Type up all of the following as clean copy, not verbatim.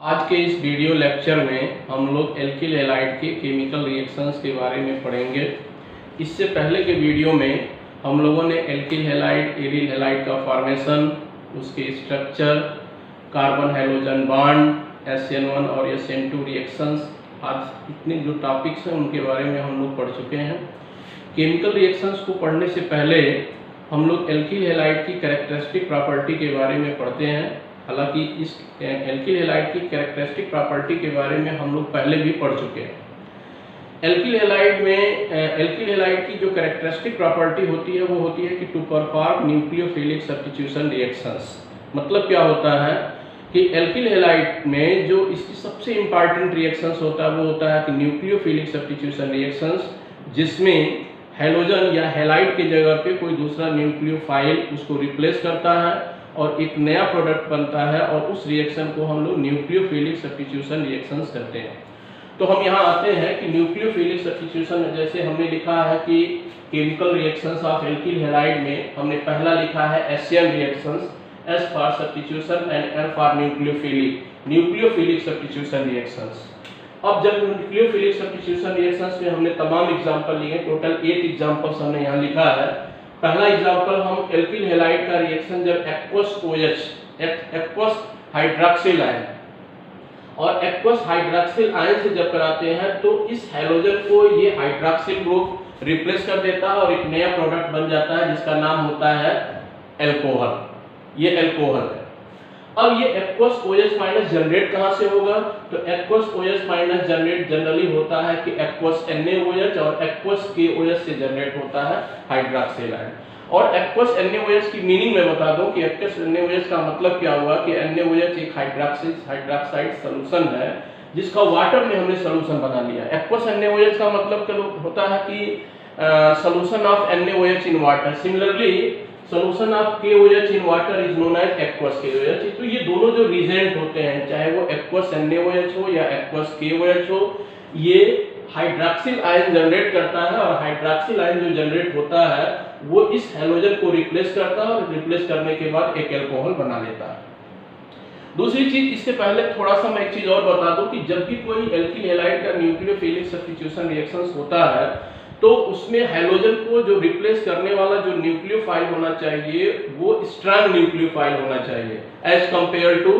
आज के इस वीडियो लेक्चर में हम लोग एल्किल हैलाइड के केमिकल रिएक्शंस के बारे में पढ़ेंगे। इससे पहले के वीडियो में हम लोगों ने एल्किल हैलाइड, एरिल हैलाइड का फॉर्मेशन, उसके structure, carbon halogen bond, SN1 और SN2 रिएक्शंस, आज इतने जो टॉपिक्स हैं उनके बारे में हम लोग पढ़ चुके हैं। केमिकल रिएक्शंस को पढ़ने से पहले हम लोग एल्किल हैलाइड की कैरेक्टरिस्टिक प्रॉपर्टी के बारे में पढ़ते हैं। हालांकि इस एल्किल हैलाइड की कैरेक्टरिस्टिक प्रॉपर्टी के बारे में हम लोग पहले भी पढ़ चुके हैं। एल्किल हैलाइड की जो कैरेक्टरिस्टिक प्रॉपर्टी होती है वो होती है कि to perform nucleophilic substitution reactions. मतलब क्या होता है कि एल्किल हैलाइड में जो इसकी सबसे इंपॉर्टेंट रिएक्शंस होता है वो होता है कि न्यूक्लियोफिलिक सब्स्टिट्यूशन रिएक्शंस, जिसमें हैलोजन या हैलाइड की जगह पे कोई दूसरा न्यूक्लियोफाइल उसको रिप्लेस करता है और एक नया प्रोडक्ट बनता है, और उस रिएक्शन को हम लोग न्यूक्लियोफिलिक सब्स्टिट्यूशन रिएक्शंस कहते हैं। तो हम यहाँ आते हैं कि न्यूक्लियोफिलिक सब्स्टिट्यूशन, जैसे हमने लिखा है कि chemical reactions of alkyl halide में हमने पहला लिखा है Asian reactions, S for substitution and N for nucleophilic substitution reactions. अब जब न्यूक्लियोफिलिक सब्स्टिट्यूशन रिएक्शंस में हमने तमाम एग्जांपल लिए, टोटल 8 एग्जांपल्स हमने यहाँ लिखा है। पहला एग्जांपल हम एल्किल हैलाइड का रिएक्शन जब एक्वस हाइड्रॉक्सिल आयन और एक्वस हाइड्रॉक्सिल आयन से जब कराते हैं तो इस हैलोजन को ये हाइड्रॉक्सिल ग्रुप रिप्लेस कर देता है और एक नया प्रोडक्ट बन जाता है जिसका नाम होता है एल्कोहल। ये एल्कोहल है। अब ये एक्वस OH माइनस जनरेट कहां से होगा? तो aqueous OH minus generate generally होता है कि एक्वस NaOH और एक्वस KOH से जनरेट होता है हाइड्रॉक्सिल आयन। और एक्वस NaOH की मीनिंग मैं बता दूं कि एक्वस NaOH का मतलब क्या हुआ कि NaOH एक हाइड्रॉक्साइड सॉल्यूशन है जिसका वाटर में हमने सॉल्यूशन बना लिया। एक्वस NaOH का मतलब होता है कि solution of NaOH in water. Similarly solution of KOH in water is known as aqueous KOH। तो ये दोनों जो रिजेंट होते हैं, चाहे वो एक्वस NaOH हो या एक्वस KOH हो, ये हाइड्रॉक्सिल आयन जनरेट करता है और हाइड्रॉक्सिल आयन जो जनरेट होता है वो इस हैलोजन को रिप्लेस करता है और रिप्लेस करने के बाद एक एल्कोहल बना लेता है। दूसरी चीज, इससे पहले थोड़ा सा मैं एक चीज और बता दूं कि जब भी कोई एल्किल हैलाइड का न्यूक्लियोफिलिक सब्स्टिट्यूशन रिएक्शंस होता है तो उसमें हैलोजन को जो रिप्लेस करने वाला जो न्यूक्लियोफाइल होना चाहिए वो स्ट्रांग न्यूक्लियोफाइल होना चाहिए as compare to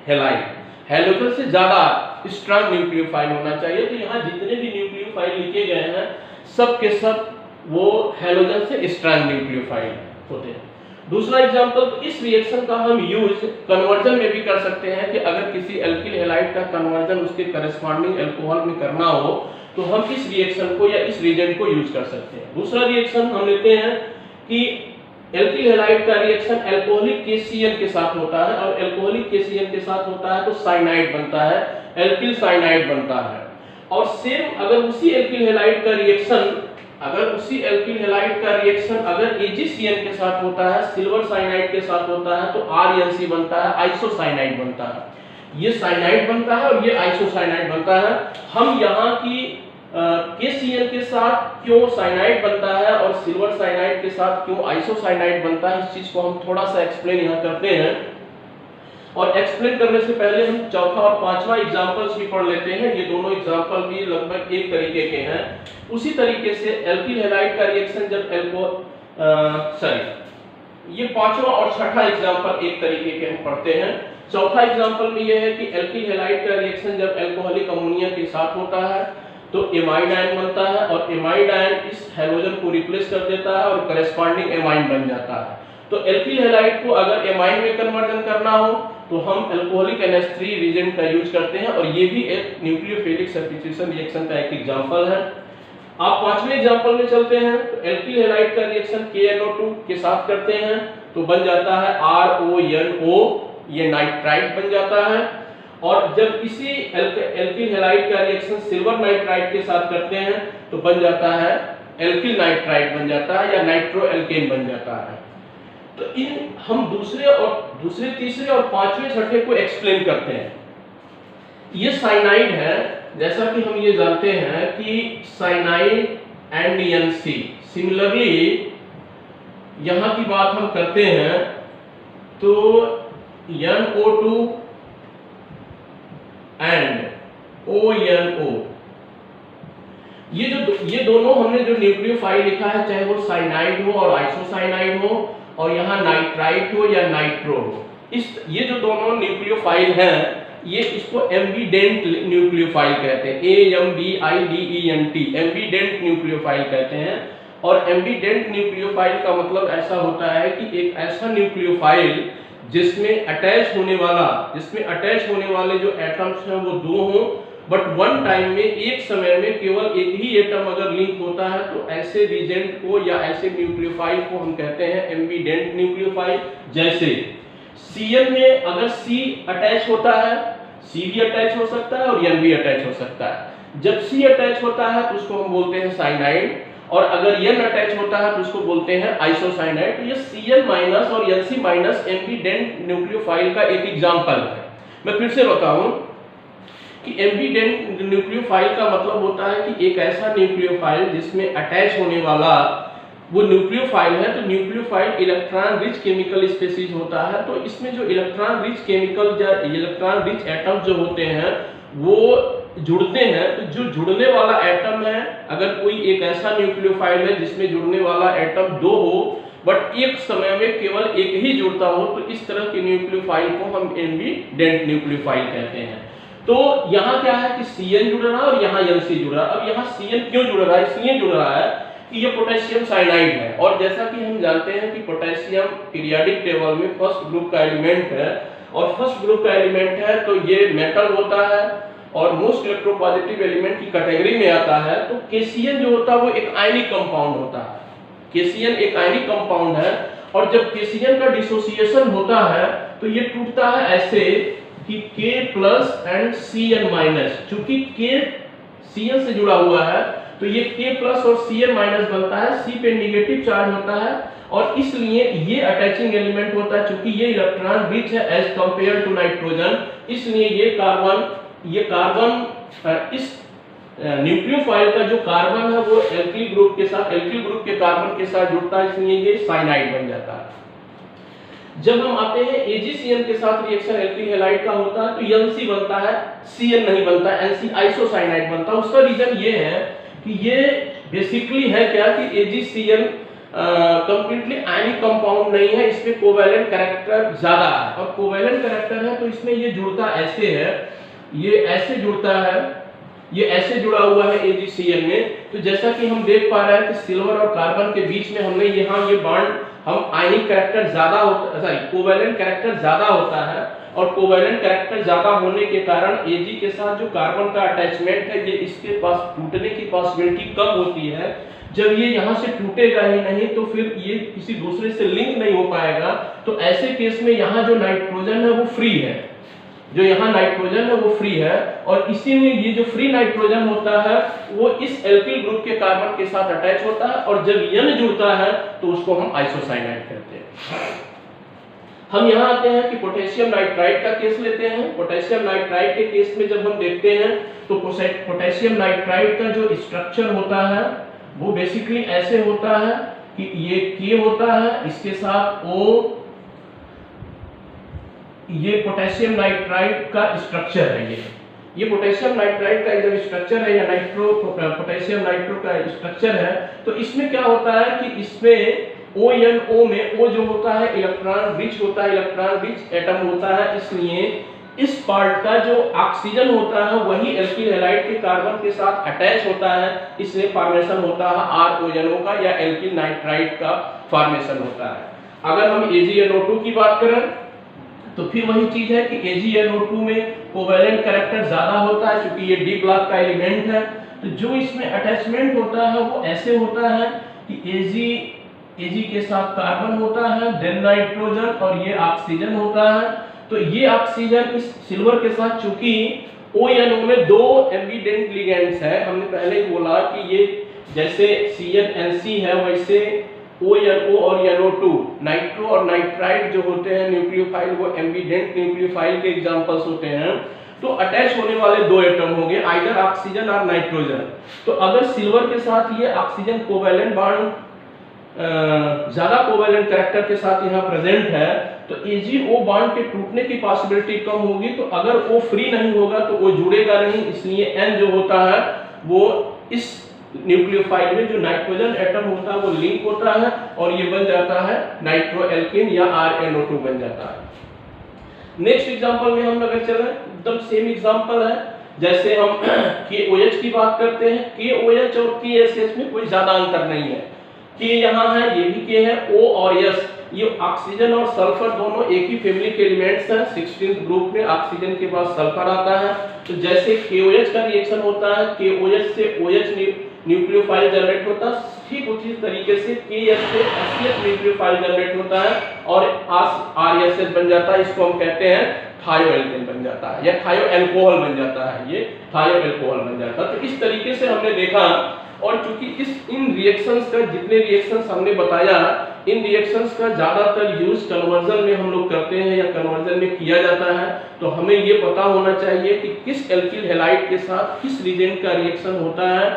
halide. Halogen से ज्यादा स्ट्रांग न्यूक्लियोफाइल होना चाहिए। तो यहाँ जितने भी न्यूक्लियोफाइल लिखे गए हैं सब के सब वो हैलोजन से स्ट्रांग न्यूक्लियोफाइल होते हैं। दूसरा एग्जांपल, तो इस रिएक्शन का हम यूज कन्वर्जन में भी कर सकते हैं कि अगर किसी एल्किल हैलाइड का कन्वर्जन उसके करस्पॉन्डिंग अल्कोहल में करना हो तो हम इस रिएक्शन को या इस रिएजेंट को यूज कर सकते हैं। दूसरा रिएक्शन हम लेते हैं कि एल्किल हैलाइड का रिएक्शन अल्कोहलिक KCl के साथ होता है, और अल्कोहलिक KCl के साथ होता है तो साइनाइड बनता है, एल्किल साइनाइड बनता है। और सेम अगर उसी एल्किल हैलाइड का रिएक्शन अगर AgCl के साथ होता है, सिल्वर साइनाइड के साथ होता है, तो RNC बनता है, आइसोसाइनाइड बनता है। ये साइनाइड बनता है और ये आइसोसाइनाइड बनता है। हम यहाँ की KCl के साथ क्यों साइनाइड बनता है और सिल्वर साइनाइड के साथ क्यों आइसोसाइनाइड बनता है, इस चीज को हम थोड़ा सा एक्सप्लेन यहाँ करते हैं। और एक्सप्लेन करने से पहले हम चौथा और पांचवा एग्जांपल्स भी पढ़ लेते हैं। ये दोनों एग्जांपल भी लगभग एक तरीके के हैं। उसी तरीके से एल्किल हैलाइड का रिएक्शन जब ये पांचवा और छठा एग्जांपल एक तरीके के हम पढ़ते हैं। चौथा एग्जांपल में यह है कि एल्किल हैलाइड का रिएक्शन जब अल्कोहलिक अमोनिया के साथ होता है तो एमाइड आयन बनता है, और एमाइड आयन इस हैलोजन को रिप्लेस कर देता है और करस्पॉन्डिंग एमाइन बन जाता है। तो एल्किल हैलाइड को अगर एमाइन में कन्वर्जन करना हो तो हम अल्कोहलिक NH3 रिएजेंट का यूज करते हैं, और ये भी एक न्यूक्लियोफिलिक सब्स्टिट्यूशन रिएक्शन का एक एग्जांपल है। आप पांचवें एग्जांपल में चलते हैं। तो एल्किल हैलाइड का रिएक्शन KNO2 के साथ करते हैं तो बन जाता है RONO, ये नाइट्राइट बन जाता है। और जब इसी एल्किल हैलाइड का रिएक्शन सिल्वर नाइट्राइट के साथ करते हैं तो बन जाता है एल्किल नाइट्राइट बन जाता है या नाइट्रो एल्केन बन जाता है। तो इन हम दूसरे तीसरे और पांचवें छठे को एक्सप्लेन करते हैं। ये साइनाइड है, जैसा कि हम ये जानते हैं कि साइनाइड एंड NC। सिमिलरली यहाँ की बात हम करते हैं तो NO2 एंड ONO। ये दोनों हमने जो न्यूक्लियोफाइल लिखा है, चाहे वो साइनाइड हो और आइसोसाइनाइड हो, और यहाँ नाइट्राइट हो या नाइट्रो हो, ये जो दोनों न्यूक्लियोफाइल हैं, ये इसको एम्बिडेंट न्यूक्लियोफाइल कहते हैं, AMBIDENT, एम्बिडेंट न्यूक्लियोफाइल कहते हैं। और एम्बिडेंट न्यूक्लियोफाइल का मतलब ऐसा होता है कि एक ऐसा न्यूक्लियोफाइल जिसमें अटैच होने वाले जो एटम्स हैं वो दो हों, बट वन टाइम में, एक समय में केवल एक ही एटम अगर लिंक होता है, तो ऐसे रीजेंट को या ऐसे न्यूक्लियोफाइल को हम कहते हैं एम्बिडेंट न्यूक्लियोफाइल। जैसे Cn में अगर C अटैच होता है, C भी अटैच हो सकता है और N भी अटैच हो सकता है। जब C अटैच होता है तो उसको हम बोलते हैं साइनाइड, और अगर N अटैच होता है तो उसको बोलते हैं आइसोसाइनाइड। तो ये Cn- और Nc- एम्बिडेंट न्यूक्लियोफाइल का एक एग्जांपल है। मैं फिर से बताऊं कि एम्बिडेंट न्यूक्लियोफाइल का मतलब होता है कि एक ऐसा न्यूक्लियोफाइल जिसमें अटैच होने वाला वो न्यूक्लियोफाइल है, तो nucleophile electron rich chemical species होता है। तो इसमें जो इलेक्ट्रॉन रिच केमिकल या इलेक्ट्रॉन रिच एटम्स जो होते हैं वो जुड़ते हैं। तो जो जुड़ने वाला एटम है, अगर कोई एक ऐसा न्यूक्लियोफाइल है जिसमें जुड़ने वाला एटम दो हो, बट एक समय में केवल एक ही जुड़ता हो, तो इस तरह के न्यूक्लियोफाइल को हम एम्बिडेंट न्यूक्लियोफाइल कहते हैं। तो यहाँ क्या है कि Cn जुड़ रहा है और यहाँ Nc जुड़ रहा है। अब यहाँ Cn क्यों जुड़ रहा है? इसलिए जुड़ रहा है कि ये पोटेशियम साइनाइड है, और जैसा कि हम जानते हैं कि पोटेशियम पीरियोडिक टेबल में फर्स्ट ग्रुप का एलिमेंट है, और फर्स्ट ग्रुप का एलिमेंट है तो ये मेटल होता है और मोस्ट इलेक्ट्रोपॉजिटिव एलिमेंट की कैटेगरी में आता है। तो KCl जो होता है वो एक आयनिक कंपाउंड होता है। KCl एक आयनिक कंपाउंड है, और जब KCl का डिसोसिएशन होता है तो ये टूटता है ऐसे कि K+ एंड Cn-। चूंकि K Cl से जुड़ा हुआ है तो ये K+ और Cn- बनता है, C पे नेगेटिव चार्ज होता है, और इसलिए ये अटैचिंग एलिमेंट होता है। चूंकि ये इलेक्ट्रॉन रिच है एज कंपेयर टू नाइट्रोजन, इसलिए ये कार्बन इस न्यूक्लियोफाइल का जो कार्बन है वो एल्किल ग्रुप के कार्बन के साथ जुड़ता है, इसलिए ये साइनाइड बन जाता है। जब हम आते हैं AgCN के साथ रिएक्शन एल्किल हैलाइड का होता है तो Nc बनता है, Cn नहीं बनता, Nc आइसोसाइनाइड बनता है। उसका रीजन ये है कि ये बेसिकली है क्या कि AgCN कंप्लीटली आयनिक कंपाउंड नहीं है, इसमें कोवैलेंट कैरेक्टर ज्यादा है, और कोवैलेंट कैरेक्टर है तो इसमें ये जुड़ता ऐसे है, ये ऐसे जुड़ता है, ये ऐसे जुड़ा हुआ है AgCN में। तो जैसा कि हम देख पा रहे हैं कि सिल्वर और कार्बन के बीच में हमने यहाँ ये बॉन्ड, हम आयनिक कैरेक्टर ज्यादा होता है, कोवैलेंट कैरेक्टर ज्यादा होता है, और कोवैलेंट कैरेक्टर ज्यादा होने के कारण Ag के साथ जो कार्बन का अटैचमेंट है ये इसके पास टूटने की पॉसिबिलिटी कम होती है। जब ये यहाँ से टूटेगा ही नहीं तो फिर ये किसी दूसरे से लिंक नहीं हो पाएगा। तो ऐसे केस में यहाँ जो नाइट्रोजन है वो फ्री है, वो फ्री है, और इसी में ये जो फ्री नाइट्रोजन होता है वो इस एल्किल ग्रुप के कार्बन के साथ अटैच होता है, और जब N जुड़ता है तो उसको हम आइसोसाइनाइड कहते हैं। हम यहाँ आते हैं कि पोटेशियम नाइट्राइड का केस लेते हैं। पोटेशियम नाइट्राइड के केस में जब हम देखते हैं तो पोटेशियम नाइट्राइड का जो स्ट्रक्चर होता है वो बेसिकली ऐसे होता है कि ये K होता है, इसके साथ O, ये पोटेशियम नाइट्राइड का स्ट्रक्चर है। ये पोटेशियम नाइट्राइड का जब स्ट्रक्चर है या पोटेशियम नाइट्रो का स्ट्रक्चर है, तो इसमें क्या होता है कि इसमें ONO में O जो होता है इलेक्ट्रॉन रिच होता है, इलेक्ट्रॉन रिच एटम होता है, इसलिए इस पार्ट का जो ऑक्सीजन होता है वही एल्किल हैलाइड के कार्बन के साथ अटैच होता है, इसलिए फॉर्मेशन होता है RONO का या एल्किल नाइट्राइड का फॉर्मेशन होता है। अगर हम AgNO2 की बात करें तो फिर वही चीज है कि AgNO2 में कोवैलेंट कैरेक्टर ज्यादा होता है, क्योंकि ये डी ब्लॉक का एलिमेंट है। तो जो इसमें अटैचमेंट होता है वो ऐसे होता है कि Ag के साथ कार्बन होता है, देन नाइट्रोजन, और ये ऑक्सीजन होता है। तो ये ऑक्सीजन इस सिल्वर के साथ, चूंकि ONO में दो एम्बिडेंट लिगेंड्स है, हमने पहले ही बोला कि ये जैसे CnNc है वैसे ONO और NO2 नाइट्रो और नाइट्राइड जो होते हैं न्यूक्लियोफाइल, वो एम्बिडेंट न्यूक्लियोफाइल के एग्जांपल्स होते हैं। तो अटैच होने वाले दो एटम होंगे, आइदर ऑक्सीजन और नाइट्रोजन। तो अगर सिल्वर के साथ ये ऑक्सीजन कोवैलेंट बॉन्ड ज्यादा कोवैलेंट कैरेक्टर के साथ यहाँ प्रेजेंट है, तो AgO बॉन्ड के टूटने की पॉसिबिलिटी कम होगी, तो अगर O फ्री नहीं होगा तो O जुड़ेगा नहीं, इसलिए N जो होता है वो इस न्यूक्लियोफाइल में जो नाइट्रोजन एटम होता है वो लिंक होता है और ये बन जाता है नाइट्रोएल्केन या RnO2 बन जाता है। नेक्स्ट एग्जांपल में हम अगर चलें, एकदम सेम एग्जांपल है, जैसे हम KOH की बात करते हैं, KOH और KSH में कोई ज्यादा अंतर नहीं है। K यहाँ है, ये भी K है, O और S ये ऑक्सीजन और सल्फर दोनों एक ही फैमिली के एलिमेंट्स हैं। 16th ग्रुप में ऑक्सीजन के बाद सल्फर आता है, तो जैसे KOH का रिएक्शन होता है, KOH से OH न्यूक्लियोफाइल जनरेट होता है, ठीक उसी तरीके से KH से HCH न्यूक्लियोफाइल जनरेट होता है और RSH बन जाता है। इसको हम कहते हैं थायोएल्केन बन जाता है या थायो अल्कोहल बन जाता है, ये थायो अल्कोहल बन जाता है। तो इस तरीके से हमने देखा, और चूंकि इन रिएक्शंस का जितने रिएक्शंस हमने बताया, इन रिएक्शंस का ज्यादातर यूज कन्वर्जन में हम लोग करते हैं या कन्वर्जन में किया जाता है, तो हमें ये पता होना चाहिए कि किस एल्किल हैलाइड के साथ किस रिएजेंट का रिएक्शन होता है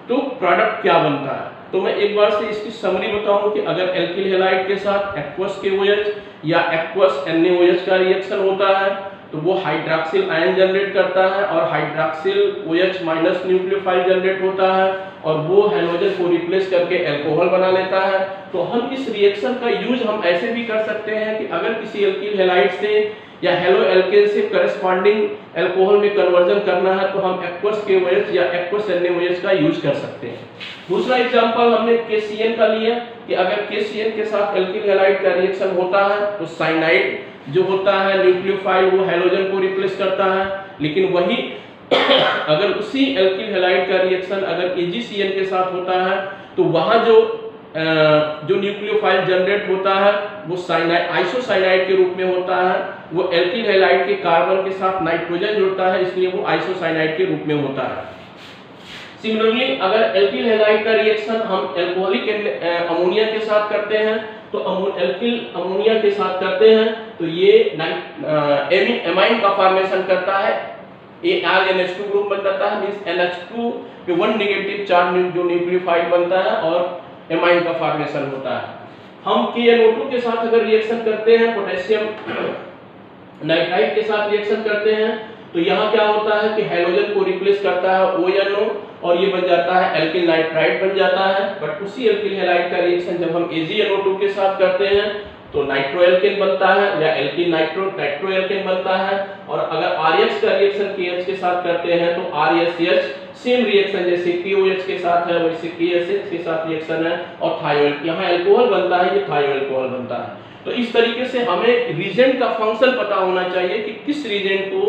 तो प्रोडक्ट क्या बनता है। तो मैं एक बार से इसकी समरी बताऊं कि अगर एल्किल हैलाइड के साथ एक्वस KOH या एक्वस NaOH का रिएक्शन होता है तो वो हाइड्रॉक्सिल आयन जनरेट करता है और hydroxyl OH minus nucleophile generate होता है और वो हाइड्रोजन को रिप्लेस करके अल्कोहल बना लेता है। तो हम इस रिएक्शन का यूज हम ऐसे भी कर सकते हैं कि अगर किसी एल्किल हैलाइड से या हेलो एल्केन से करस्पॉन्डिंग अल्कोहल में कन्वर्जन करना है तो हम एक्वस KOH या एक्वस NaOH का यूज कर सकते हैं। दूसरा एग्जांपल हमने KCN का लिया कि अगर KCN के साथ एल्किल हैलाइड का रिएक्शन होता है तो साइनाइड जो होता है न्यूक्लियोफाइल वो हाइड्रोजन को रिप्लेस करता है, लेकिन वही अगर उसी एल्किल हैलाइड का रिएक्शन अगर AgCN के साथ होता है तो वहां जो न्यूक्लियोफाइल जनरेट होता है वो साइनाइड आइसोसाइनाइड के रूप में होता है। वो एल्किल हैलाइड के कार्बन के साथ नाइट्रोजन जुड़ता है, इसलिए वो आइसोसाइनाइड के रूप में होता है। सिमिलरली अगर एल्किल हैलाइड का रिएक्शन हम एल्कोहलिक अमोनिया के साथ करते हैं तो एल्किल अमोनिया के साथ करते हैं तो ये एमाइन का फॉर्मेशन करता है, NH2 ग्रुप बन जाता है, मींस NH2 पे 1 नेगेटिव चार्ज जो न्यूक्लियोफाइल बनता है और एमाइन का फॉर्मेशन होता है। हम KNO2 के साथ अगर रिएक्शन करते हैं, पोटेशियम नाइट्राइड के साथ रिएक्शन करते हैं तो यहाँ क्या होता है कि हाइड्रोजन को रिप्लेस करता है ONO और ये बन जाता है एल्किल नाइट्राइड बन जाता है। बट उसी एल्किल हैलाइड का रिएक्शन जब हम AgNO2 के साथ करते हैं तो नाइट्रोएल्केन बनता है या एल्किल नाइट्रोएल्केन बनता है। और अगर RH का रिएक्शन KH के साथ करते हैं तो RSH सेम रिएक्शन जैसे KOH के साथ है वैसे KSH के साथ रिएक्शन है और थायोल यहाँ अल्कोहल बनता है, ये थायो अल्कोहल बनता है। तो इस तरीके से हमें रिएजेंट का फंक्शन पता होना चाहिए कि किस रिएजेंट को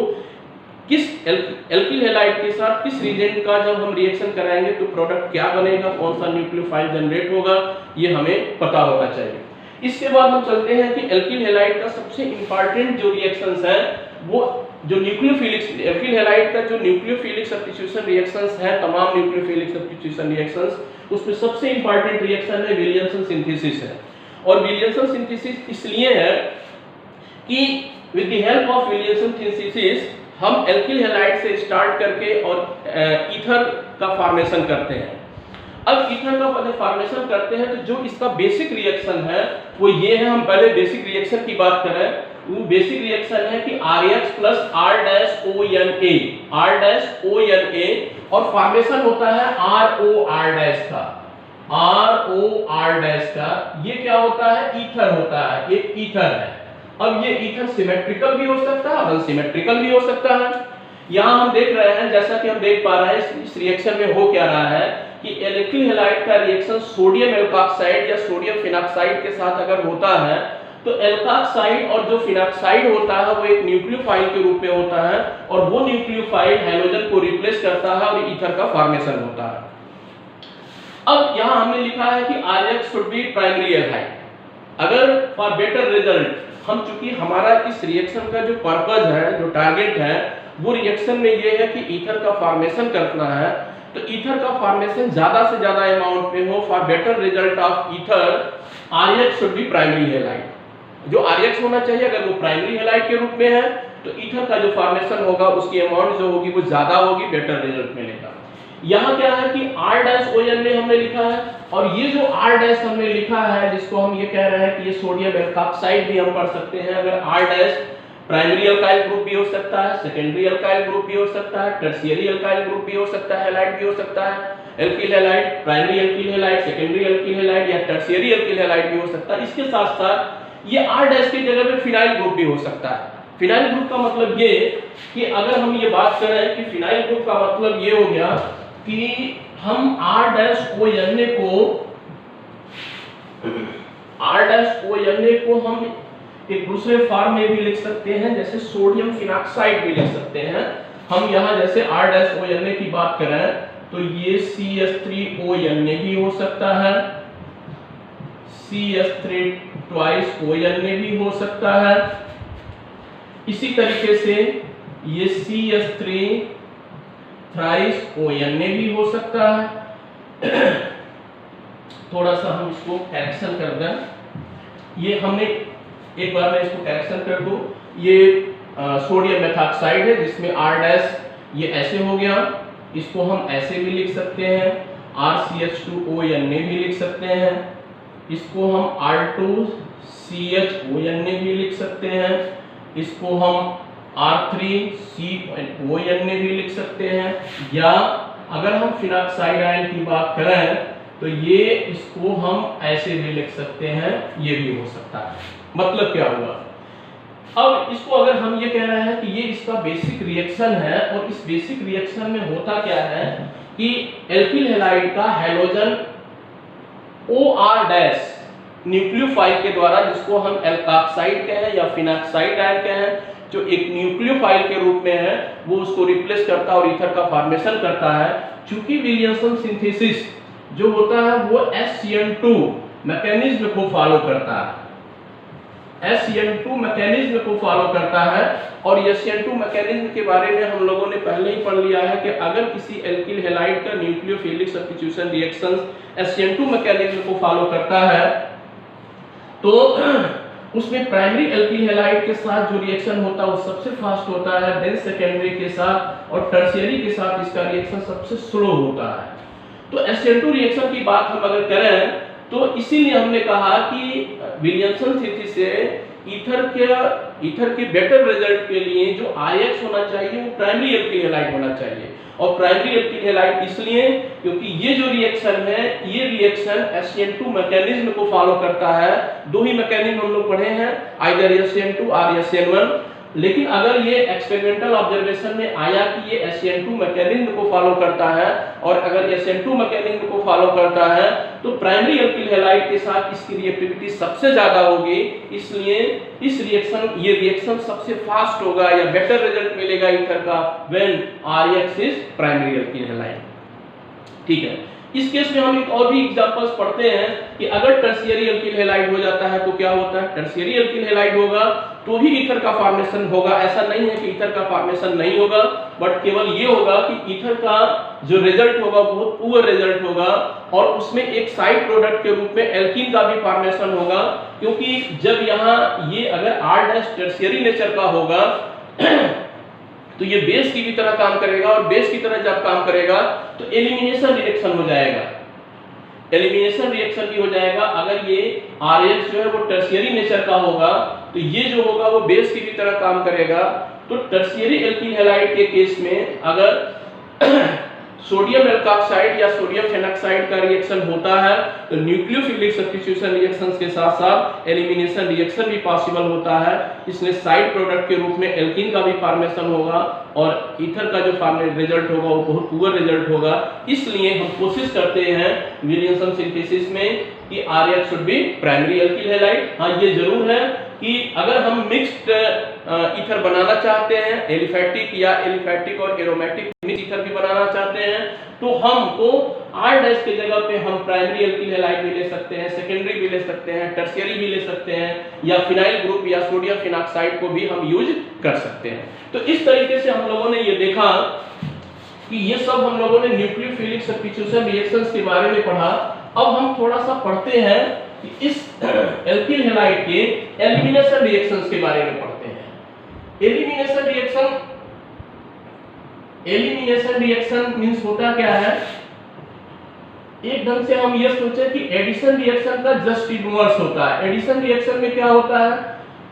किस एल्किल हैलाइड के साथ किस रिएजेंट का जब हम रिएक्शन कराएंगे तो प्रोडक्ट क्या बनेगा, कौन सा न्यूक्लियोफाइल जनरेट होगा, ये हमें पता होना चाहिए। इसके बाद हम चलते हैं कि एल्किल हैलाइड का सबसे इंपॉर्टेंट जो रिएक्शंस हैं वो जो न्यूक्लियोफिलिक एल्किल हैलाइड का जो न्यूक्लियोफिलिक सब्स्टिट्यूशन रिएक्शंस है, तमाम न्यूक्लियोफिलिक सब्स्टिट्यूशन रिएक्शंस, उसमें सबसे इंपॉर्टेंट रिएक्शन है विलियमसन सिंथेसिस है। और विलियमसन सिंथेसिस इसलिए है कि with the help of Williamson synthesis हम एल्किल हैलाइड से स्टार्ट करके और ईथर का फॉर्मेशन करते हैं। अब ईथर का जब फॉर्मेशन करते हैं तो जो इसका बेसिक रिएक्शन है वो ये है, हम पहले बेसिक रिएक्शन की बात करें, वो बेसिक रिएक्शन है कि RH प्लस R-ONA और फॉर्मेशन होता है ROR का। ये क्या होता है, ईथर होता है, एक ईथर है। अब ये ईथर सिमेट्रिकल भी हो सकता है, अनसिमेट्रिकल भी हो सकता है। यहाँ हम देख रहे हैं, जैसा कि हम देख पा रहे हैं इस रिएक्शन में हो क्या रहा है कि एल्किल हैलाइड का रिएक्शन सोडियम एल्कोक्साइड या सोडियम फिनॉक्साइड के साथ अगर होता है तो एल्कोक्साइड और जो फिनॉक्साइड होता है वो एक न्यूक्लियोफाइल के रूप में होता है और वो न्यूक्लियोफाइल हाइड्रोजन को रिप्लेस करता है और ईथर का फॉर्मेशन होता है। अब यहाँ हमने लिखा है कि RH should be primary halide. अगर फॉर बेटर रिजल्ट हम चूंकि हमारा इस रिएक्शन का जो पर्पस है, जो टारगेट है, वो रिएक्शन में ये है कि ईथर का फॉर्मेशन करना है, तो ईथर का फॉर्मेशन ज्यादा से ज्यादा अमाउंट में हो। For better result of ether RH should be primary halide. जो RH होना चाहिए अगर वो प्राइमरी हैलाइड के रूप में है तो ईथर का जो फॉर्मेशन होगा उसकी अमाउंट जो होगी वो ज्यादा होगी, बेटर रिजल्ट मिलेगा। यहाँ क्या है कि R डैश ON में हमने लिखा है, और ये जो R डैश हमने लिखा है जिसको हम ये कह रहे हैं कि ये सोडियम एल्काक्साइड भी हम पढ़ सकते हैं। अगर R dash primary alkyl group भी हो सकता है, सेकेंडरी अल्काइल ग्रुप भी हो सकता है, टर्शियरी अल्काइल ग्रुप भी हो सकता है, हैलाइड भी हो सकता है, alkyl halide, primary alkyl halide, secondary alkyl halide या टर्शियरी एल्किल हैलाइड भी हो सकता है। इसके साथ साथ ये R डैश की जगह पे फिनाइल ग्रुप भी हो सकता है। फिनाइल ग्रुप का मतलब ये कि अगर हम ये बात करें कि फिनाइल ग्रुप का मतलब ये हो गया कि हम R डैश ONA को हम एक दूसरे फॉर्म में भी लिख सकते हैं, जैसे सोडियम फिनॉक्साइड भी लिख सकते हैं। हम यहाँ जैसे R डैश ONA की बात करें तो ये CH3ONA भी हो सकता है, CH3 ट्वाइस ONA भी हो सकता है। इसी तरीके से ये CH3 थ्राइस ONA भी हो सकता है। थोड़ा सा हम इसको करेक्शन कर दें, ये हमने एक बार मैं इसको करेक्शन कर दूं, ये सोडियम मेथॉक्साइड है जिसमें R डैश ये ऐसे हो गया, इसको हम ऐसे भी लिख सकते हैं, RCH2ONA भी लिख सकते हैं, इसको हम R2CHONA भी लिख सकते हैं, इसको हम R3CONA भी लिख सकते हैं, या अगर हम फिनॉक्साइड आयन की बात करें तो ये इसको हम ऐसे भी लिख सकते हैं, ये भी हो सकता है। मतलब क्या हुआ, अब इसको अगर हम ये कह रहे हैं कि ये इसका बेसिक रिएक्शन है, और इस बेसिक रिएक्शन में होता क्या है कि एल्किल हैलाइड का हैलोजन OR डैश न्यूक्लियोफाइल के द्वारा, जिसको हम एल्काक्साइड कहें या फिनॉक्साइड आयन कहें, जो एक न्यूक्लियोफाइल के रूप में है, वो उसको रिप्लेस करता है और ईथर का फॉर्मेशन करता है। चूंकि विलियमसन सिंथेसिस जो होता है वो SCN2 मैकेनिज्म को फॉलो करता है, SCN2 मैकेनिज्म को फॉलो करता है। और SCN2 मैकेनिज्म के बारे में हम लोगों ने पहले ही पढ़ लिया है कि अगर किसी एल्किल हैलाइड का nucleophilic substitution reactions SCN2 mechanism को फॉलो करता है तो उसमें प्राइमरी एल्किल हैलाइड के साथ जो रिएक्शन होता है वो सबसे फास्ट होता है, देन सेकेंडरी के साथ और टर्शियरी के साथ इसका रिएक्शन सबसे स्लो होता है। तो SCN2 रिएक्शन की बात हम अगर करें तो इसीलिए हमने कहा कि विलियमसन सिंथेसिस से ईथर के बेटर रिजल्ट के लिए जो IX होना चाहिए वो प्राइमरी एल्किल हैलाइड होना चाहिए। और प्राइमरी एल्किल हैलाइड इसलिए क्योंकि ये जो रिएक्शन है, ये रिएक्शन SCN2 मैकेनिज्म को फॉलो करता है। दो ही मैकेनिज्म हम लोग पढ़े हैं, आइदर SCN2 और SCN1, लेकिन अगर ये एक्सपेरिमेंटल ऑब्जर्वेशन में आया कि ये SCN2 मैकेनिज्म को फॉलो करता है, और अगर SCN2 मैकेनिज्म को फॉलो करता है तो प्राइमरी एल्किल हैलाइड के साथ इसकी रिएक्टिविटी सबसे ज्यादा होगी, इसलिए ये रिएक्शन सबसे फास्ट होगा या बेटर रिजल्ट मिलेगा ईथर का when RX is primary alkyl halide. ठीक है, इस केस में हम एक और भी एग्जांपल्स पढ़ते हैं कि अगर टर्शियरी एल्किल हैलाइड हो जाता है तो क्या होता है, टर्शियरी एल्किल हैलाइड होगा तो भी ईथर का फॉर्मेशन होगा। ऐसा नहीं है कि ईथर का फॉर्मेशन नहीं होगा, बट केवल ये होगा कि ईथर का जो रिजल्ट होगा बहुत पुअर रिजल्ट होगा, और उसमें एक साइड प्रोडक्ट के रूप में एल्कीन का भी फॉर्मेशन होगा, क्योंकि जब यहाँ ये अगर R डैश टर्शियरी नेचर का होगा तो ये बेस की भी तरह काम करेगा, और बेस की तरह जब काम करेगा तो एलिमिनेशन रिएक्शन हो जाएगा, एलिमिनेशन रिएक्शन भी हो जाएगा। अगर ये RH जो है वो टर्शियरी नेचर का होगा तो ये जो होगा वो बेस की भी तरह काम करेगा। तो टर्शियरी एल्किल हैलाइड के केस में अगर सोडियम एल्काक्साइड या सोडियम फेनॉक्साइड का रिएक्शन होता है तो न्यूक्लियोफिलिक सब्स्टिट्यूशन रिएक्शंस के साथ साथ एलिमिनेशन रिएक्शन भी पॉसिबल होता है। इसमें साइड प्रोडक्ट के रूप में एल्कीन का भी फॉर्मेशन होगा, और ईथर का जो रिजल्ट होगा वो बहुत पुअर रिजल्ट होगा। इसलिए हम कोशिश करते हैं विलियमसन सिंथेसिस में कि RH should be primary alkyl halide. हाँ, ये जरूर है कि अगर हम मिक्स्ड ईथर बनाना चाहते हैं, एलिफैटिक और एरोमेटिक मिक्स ईथर भी बनाना चाहते हैं, तो हमको R डैश की जगह पे हम प्राइमरी एल्किल हैलाइड भी ले सकते हैं, सेकेंडरी भी ले सकते हैं, टर्शियरी भी ले सकते हैं, या फिनाइल ग्रुप या सोडियम फिनॉक्साइड को भी हम यूज कर सकते हैं। तो इस तरीके से हम लोगों ने ये देखा कि ये सब हम लोगों ने न्यूक्लियोफिलिक सब्स्टिट्यूशन रिएक्शंस के बारे में पढ़ा। अब हम थोड़ा सा पढ़ते हैं कि इस एल्किल हैलाइड के एलिमिनेशन रिएक्शंस के बारे में पढ़ते हैं। Elimination reaction elimination reaction means होता क्या है, एक ढंग से हम ये सोचे कि एडिशन रिएक्शन का जस्ट इनवर्स होता है। एडिशन रिएक्शन में क्या होता है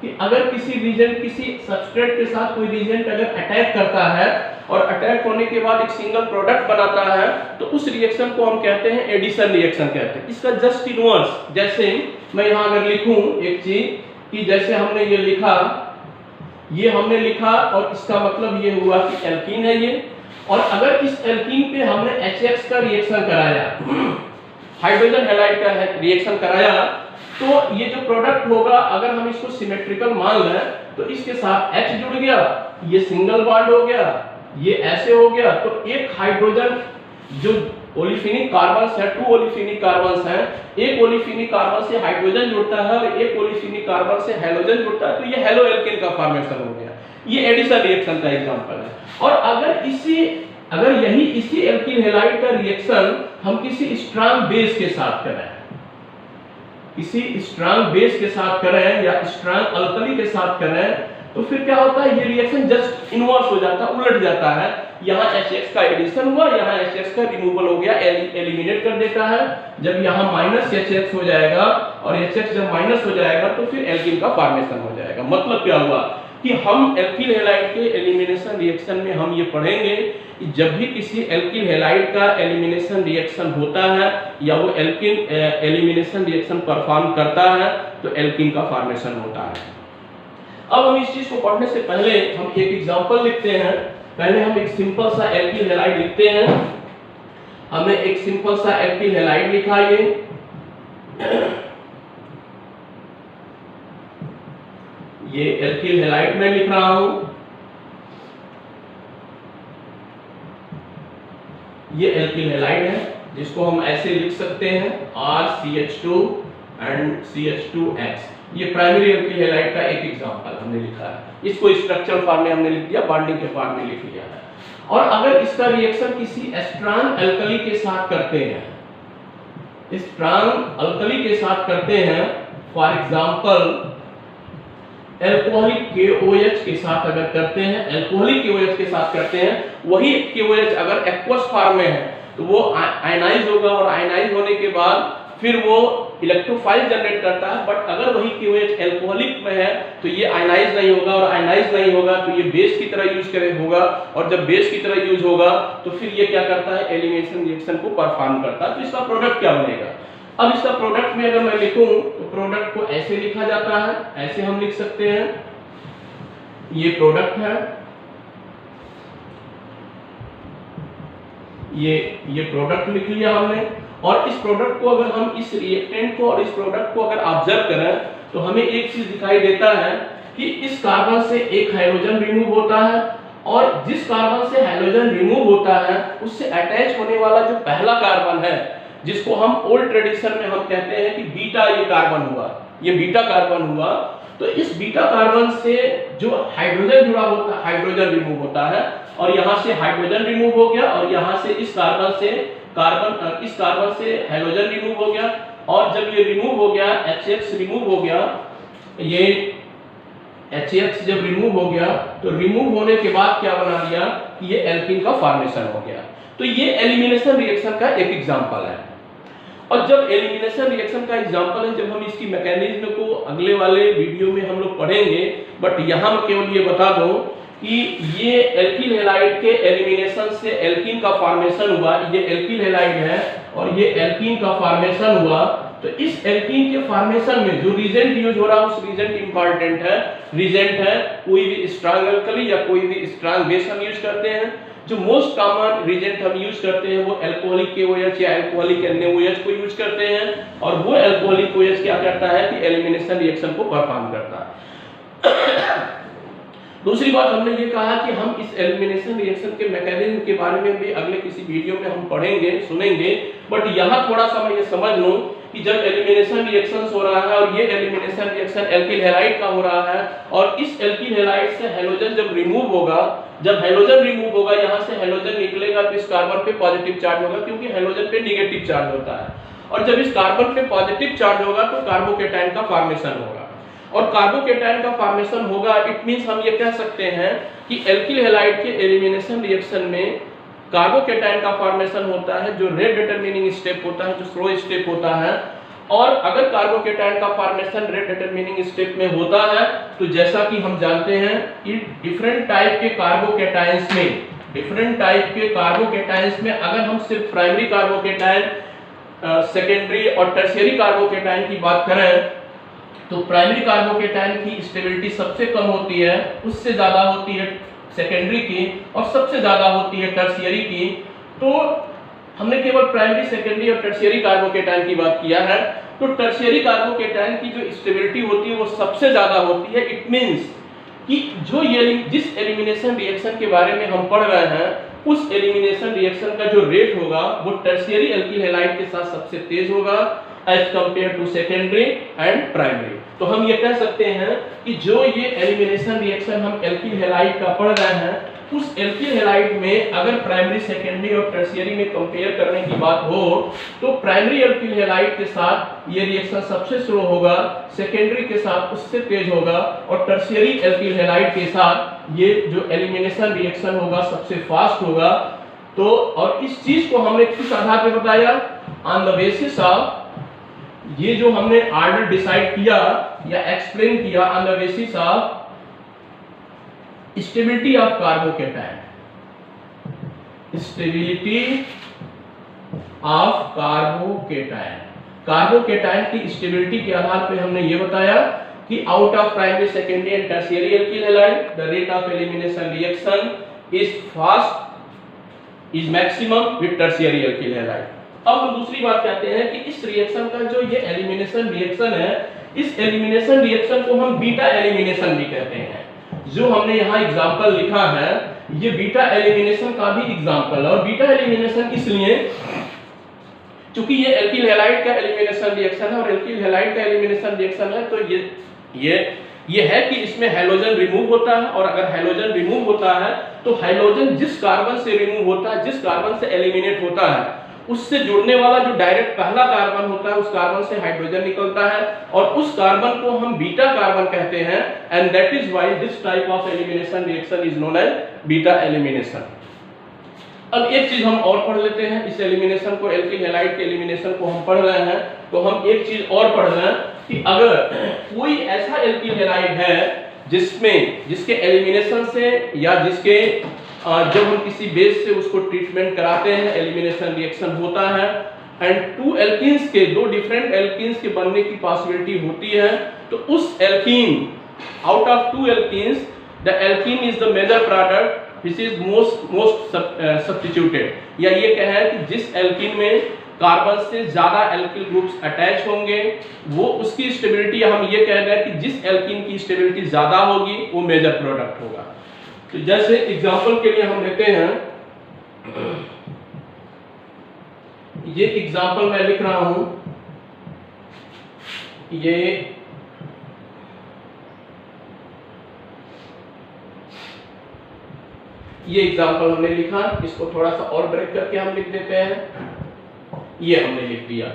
कि अगर किसी रीजेंट, किसी सबस्ट्रेट के साथ कोई रीजेंट अगर अटैक करता है और अटैक होने के बाद एक सिंगल प्रोडक्ट बनाता है तो उस रिएक्शन को हम कहते हैं एडिशन रिएक्शन कहते हैं। इसका जस्ट इनवर्स, जैसे मैं यहाँ अगर लिखूं एक चीज कि जैसे हमने ये लिखा, ये हमने लिखा और इसका मतलब ये हुआ कि एल्कीन है ये, और अगर इस एल्कीन पे हमने HX का रिएक्शन कराया, हाइड्रोजन हैलाइड का रिएक्शन कराया, तो ये जो प्रोडक्ट होगा अगर हम इसको सिमेट्रिकल मान लें तो इसके साथ H जुड़ गया, ये सिंगल बॉन्ड हो गया, ये ऐसे हो गया, तो एक हाइड्रोजन जो ओलिफिनिक कार्बन्स है, 2 ओलिफिनिक कार्बन्स हैं, एक ओलिफिनिक कार्बन से हाइड्रोजन जुड़ता है और एक ओलिफिनिक कार्बन से हैलोजन जुड़ता है, तो ये हेलो एल्केन का फॉर्मेशन हो गया। ये एडिशन रिएक्शन का एग्जांपल है। और अगर यही इसी एल्कीन हैलाइड का रिएक्शन हम किसी स्ट्रांग बेस के साथ करें, किसी स्ट्रांग बेस के साथ करें या स्ट्रांग अल्कली के साथ करें, तो फिर क्या होता है, ये रिएक्शन जस्ट इनवर्स हो जाता है, उलट जाता है। यहाँ HX का एडिशन हुआ, यहाँ HX का रिमूवल हो गया, एलिमिनेट कर देता है। जब यहाँ माइनस HX हो जाएगा और HX जब माइनस हो जाएगा तो फिर एल्कीन का फॉर्मेशन हो जाएगा। मतलब क्या हुआ कि हम एल्कीन हैलाइड के एलिमिनेशन रिएक्शन में हम ये पढ़ेंगे कि जब भी किसी एल्कीन हैलाइड का एलिमिनेशन रिएक्शन होता है या वो एल्कीन एलिमिनेशन रिएक्शन परफॉर्म करता है तो एल्कीन का फॉर्मेशन होता है। अब हम इस चीज को पढ़ने से पहले हम एक एग्जांपल लिखते हैं। पहले हम एक सिंपल सा एल्कीन हैलाइड लिखते हैं। हमने एक सिंपल सा एल्कीन हैलाइड लिखा, ये एल्कीन हैलाइड में लिख रहा हूं। ये एल्कीन हैलाइड है जिसको हम ऐसे लिख सकते हैं RCH2 एंड CH2X। ये प्राइमरी एल्कीन हैलाइड का एक एग्जांपल हमने लिखा है। इसको स्ट्रक्चरल फॉर्म में हमने लिख दिया, बॉन्डिंग के फॉर्म में लिख लिया है। और अगर इसका रिएक्शन किसी स्ट्रांग अल्कली के साथ करते हैं, स्ट्रांग अल्कली के साथ करते हैं, फॉर एग्जांपल अल्कोहलिक KOH के साथ अगर करते हैं, अल्कोहलिक KOH के साथ करते हैं, वही KOH अगर एक्वस फॉर्म में है तो वो आयनाइज होगा और आयनाइज होने के बाद फिर वो इलेक्ट्रोफाइल जनरेट करता है। बट अगर वही KOH अल्कोहलिक में है तो ये आयनाइज नहीं होगा, और आयनाइज नहीं होगा तो ये बेस की तरह यूज करे होगा, और जब बेस की तरह यूज होगा तो फिर ये क्या करता है, एलिमिनेशन रिएक्शन को परफॉर्म करता है। तो इसका प्रोडक्ट क्या बनेगा। अब इसका प्रोडक्ट में अगर मैं लिखूं तो प्रोडक्ट को ऐसे लिखा जाता है, ऐसे हम लिख सकते हैं, ये प्रोडक्ट है, ये प्रोडक्ट लिख लिया हमने। और इस प्रोडक्ट को अगर हम इस रिएक्टेंट को और इस प्रोडक्ट को अगर ऑब्जर्व करें तो हमें एक चीज दिखाई देता है कि इस कार्बन से एक हाइड्रोजन रिमूव होता है, और जिस कार्बन से हाइड्रोजन रिमूव होता है उससे अटैच होने वाला जो पहला कार्बन है, जिसको हम ओल्ड ट्रेडिशन में हम कहते हैं कि बीटा ये कार्बन हुआ, ये बीटा कार्बन हुआ, तो इस बीटा कार्बन से जो हाइड्रोजन जुड़ा होता है, हाइड्रोजन रिमूव होता है, और यहाँ से हाइड्रोजन रिमूव हो गया, और यहाँ से इस कार्बन से हाइड्रोजन रिमूव हो गया। और जब ये रिमूव हो गया, HX रिमूव हो गया, ये HX जब रिमूव हो गया तो रिमूव होने के बाद क्या बना दिया कि ये एल्कीन का फॉर्मेशन हो गया। तो ये एलिमिनेशन रिएक्शन का एक एग्जांपल है। और जब एलिमिनेशन रिएक्शन का एग्जांपल है, जब हम इसकी मैकेनिज्म को अगले वाले वीडियो में हम लोग पढ़ेंगे, बट यहाँ मैं केवल ये बता दूं कि ये एल्कीन हैलाइड के एलिमिनेशन से एल्कीन का फॉर्मेशन हुआ। ये एल्कीन हैलाइड है और ये एल्कीन का फॉर्मेशन हुआ। तो इस एल्कीन के फॉर्मेशन में जो रीजेंट यूज हो रहा है उस रीजेंट इंपॉर्टेंट है, रीजेंट है कोई भी स्ट्रांग अल्कली या कोई भी स्ट्रांग बेस हम यूज करते हैं। जो मोस्ट कॉमन रीजेंट हम यूज करते हैं वो अल्कोहलिक KOH या अल्कोहलिक NaOH को यूज करते हैं, और वो अल्कोहलिक OH क्या करता है कि एलिमिनेशन रिएक्शन को परफॉर्म करता है। दूसरी बात हमने ये कहा कि हम इस एलिमिनेशन रिएक्शन के मैकेनिज्म के बारे में भी अगले किसी वीडियो में हम पढ़ेंगे, सुनेंगे, बट यहाँ थोड़ा सा मैं ये समझ लूं कि जब एलिमिनेशन रिएक्शन हो रहा है और ये एलिमिनेशन रिएक्शन एल्कीन हैलाइड का हो रहा है, और इस एल्कीन हैलाइड से हैलोजन जब रिमूव होगा, जब हैलोजन रिमूव होगा, यहाँ से हैलोजन निकलेगा तो इस कार्बन पे पॉजिटिव चार्ज होगा, क्योंकि हैलोजन पे नेगेटिव चार्ज होता है। और जब इस कार्बन पे पॉजिटिव चार्ज होगा तो कार्बोकेटाइन का फॉर्मेशन होगा। और कार्बोकेटायन का फॉर्मेशन होगा, इट मींस हम ये कह सकते हैं कि एल्किल हैलाइड के एलिमिनेशन रिएक्शन में कार्बोकेटायन का फॉर्मेशन होता है जो रेट डिटरमिनिंग स्टेप होता है, जो स्लो स्टेप होता है। और अगर कार्बोकेटायन का फॉर्मेशन रेट डिटरमिनिंग स्टेप में होता है तो जैसा कि हम जानते हैं कि डिफरेंट टाइप के कार्बोकेटायंस में अगर हम सिर्फ प्राइमरी कार्बोकेटायन, सेकेंडरी और टर्शियरी कार्बोकेटायन की बात करें तो प्राइमरी कार्बोकेटायन की स्टेबिलिटी सबसे कम होती है, उससे ज्यादा होती है सेकेंडरी की और सबसे ज्यादा होती है टर्शियरी की। तो हमने केवल प्राइमरी, सेकेंडरी और टर्शियरी कार्बोकेटायन की बात किया है। तो टर्शियरी कार्बोकेटायन की जो स्टेबिलिटी होती है वो सबसे ज्यादा होती है। इट मींस कि जो ये जिस एलिमिनेशन रिएक्शन के बारे में हम पढ़ रहे हैं उस एलिमिनेशन रिएक्शन का जो रेट होगा वो टर्शियरी एल्किल हैलाइड के साथ सबसे तेज होगा as compare to secondary and primary. तो हम ये कह सकते हैं कि जो ये एलिमिनेशन रिएक्शन हम एल्किल हैलाइड का पढ़ रहे हैं उस एल्किल हैलाइड में अगर प्राइमरी, सेकेंडरी और टर्शियरी में कंपेयर करने की बात हो तो प्राइमरी एल्किल हैलाइड के साथ ये रिएक्शन सबसे स्लो होगा, सेकेंडरी के साथ उससे तेज होगा और टर्शियरी एल्किल हैलाइड के साथ ये जो एलिमिनेशन रिएक्शन होगा सबसे फास्ट होगा। तो और इस चीज को हमने किस आधार पे बताया? ऑन द बेसिस ऑफ ये जो हमने ऑर्डर डिसाइड किया या एक्सप्लेन किया on the basis of stability of carbocation, stability of carbocation. Carbocation की स्टेबिलिटी के आधार पे हमने ये बताया कि out of primary, secondary and tertiary alkyl halide the rate of elimination reaction is fast, is maximum with tertiary alkyl halide. अब हम दूसरी बात कहते हैं कि इस रिएक्शन का जो ये एलिमिनेशन रिएक्शन है, इस एलिमिनेशन रिएक्शन को हम बीटा एलिमिनेशन भी कहते हैं। जो हमने यहाँ एग्जांपल लिखा है ये बीटा एलिमिनेशन का भी एग्जांपल है। और बीटा एलिमिनेशन इसलिए क्योंकि ये एल्किल हैलाइड का एलिमिनेशन रिएक्शन है और एल्किल हैलाइड का एलिमिनेशन रिएक्शन है तो ये है कि इसमें हाइड्रोजन रिमूव होता है और अगर हाइड्रोजन रिमूव होता है तो हाइड्रोजन जिस कार्बन से रिमूव होता है, जिस कार्बन से एलिमिनेट होता है उससे जुड़ने वाला जो डायरेक्ट पहला कार्बन होता है उस कार्बन से हाइड्रोजन निकलता है और उस कार्बन को हम बीटा कार्बन कहते हैं and that is why this type of elimination reaction is known as beta elimination. अब एक चीज हम और पढ़ लेते हैं, इस एलिमिनेशन को, एल्किल हैलाइड के एलिमिनेशन को हम पढ़ रहे हैं तो हम एक चीज और पढ़ रहे हैं कि अगर कोई ऐसा एल्किल हैलाइड है जिसके एलिमिनेशन से या जिसके जब हम किसी बेस से उसको ट्रीटमेंट कराते हैं एलिमिनेशन रिएक्शन होता है एंड टू एल्कीन्स के, दो डिफरेंट एल्कीन्स के बनने की पॉसिबिलिटी होती है तो उस alkene, out of two alkenes the alkene is the major product which is most substituted, या ये कहें कि जिस एल्कीन में कार्बन से ज्यादा एल्किल ग्रुप्स अटैच होंगे वो उसकी स्टेबिलिटी, हम ये कह रहे हैं कि जिस एल्कीन की स्टेबिलिटी ज्यादा होगी वो मेजर प्रोडक्ट होगा। तो जैसे एग्जांपल के लिए हम लेते हैं, ये एग्जांपल मैं लिख रहा हूं, ये एग्जांपल हमने लिखा, इसको थोड़ा सा और ब्रेक करके हम लिख देते हैं। ये हमने लिख दिया,